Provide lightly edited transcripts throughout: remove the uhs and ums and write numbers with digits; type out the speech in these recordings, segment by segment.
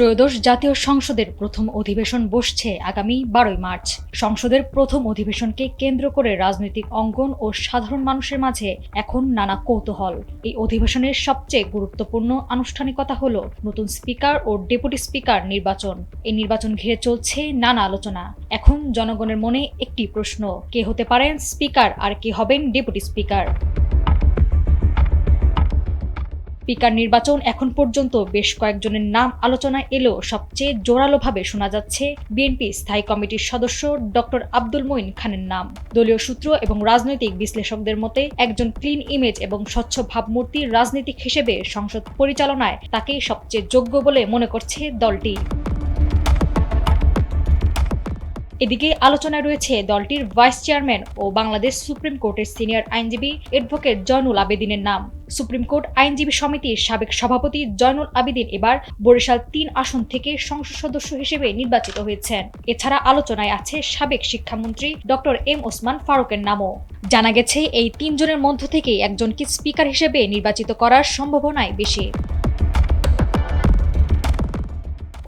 ত্রয়োদশ জাতীয় সংসদের প্রথম অধিবেশন বসছে আগামী 12 মার্চ। সংসদের প্রথম অধিবেশনকে কেন্দ্র করে রাজনৈতিক অঙ্গন ও সাধারণ মানুষের মাঝে এখন নানা কৌতূহল। এই অধিবেশনের সবচেয়ে গুরুত্বপূর্ণ আনুষ্ঠানিকতা হলো নতুন স্পিকার ও ডেপুটি স্পিকার নির্বাচন। এই নির্বাচন ঘিরে চলছে নানা আলোচনা। এখন জনগণের মনে একটি প্রশ্ন, কে হতে পারেন স্পিকার আর কে হবেন ডেপুটি স্পিকার? স্পিকার নির্বাচন এখন পর্যন্ত বেশ কয়েকজনের নাম আলোচনায় এলেও সবচেয়ে জোরালোভাবে শোনা যাচ্ছে বিএনপি স্থায়ী কমিটির সদস্য ডক্টর আব্দুল মঈন খানের নাম। দলীয় সূত্র এবং রাজনৈতিক বিশ্লেষকদের মতে একজন ক্লিন ইমেজ এবং স্বচ্ছ ভাবমূর্তির রাজনীতিক হিসেবে সংসদ পরিচালনায় তাকেই সবচেয়ে যোগ্য বলে মনে করছে দলটি। এদিকে আলোচনায় রয়েছে দলটির ভাইস চেয়ারম্যান ও বাংলাদেশ সুপ্রিম কোর্টের সিনিয়র আইনজীবী অ্যাডভোকেট জয়নুল আবেদিনের নাম। সুপ্রিম কোর্ট আইনজীবী সমিতির সাবেক সভাপতি জয়নুল আবেদিন এবার বরিশাল ৩ আসন থেকে সংসদ সদস্য হিসেবে নির্বাচিত হয়েছেন। এছাড়া আলোচনায় আছে সাবেক শিক্ষামন্ত্রী ডক্টর এম ওসমান ফারুকের নামও। জানা গেছে এই ৩ জনের মধ্য থেকে একজনকে স্পিকার হিসেবে নির্বাচিত করার সম্ভাবনাই বেশি।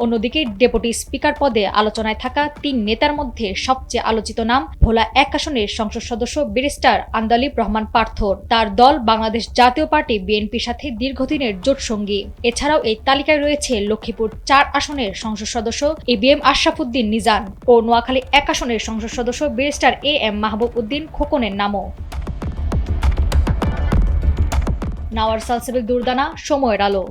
অন্যদিকে ডেপুটি স্পিকার পদে আলোচনায় থাকা ৩ নেতার মধ্যে সবচেয়ে আলোচিত নাম ভোলা ১ আসনের সংসদ সদস্য ব্যারিস্টার আন্দালিব রহমান পার্থর। তার দল বাংলাদেশ জাতীয় পার্টি বিএনপির সাথে দীর্ঘদিনের জোটসঙ্গী। এছাড়াও এই তালিকায় রয়েছে লক্ষ্মীপুর ৪ আসনের সংসদ সদস্য এবিএম আশরাফুদ্দিন নিজান ও নোয়াখালী ১ আসনের সংসদ সদস্য ব্যারিস্টার এএম মাহবুব উদ্দিন খোকনের নামও। নাওয়ার সালসেবিল দুরদানা, সময়ের আলো।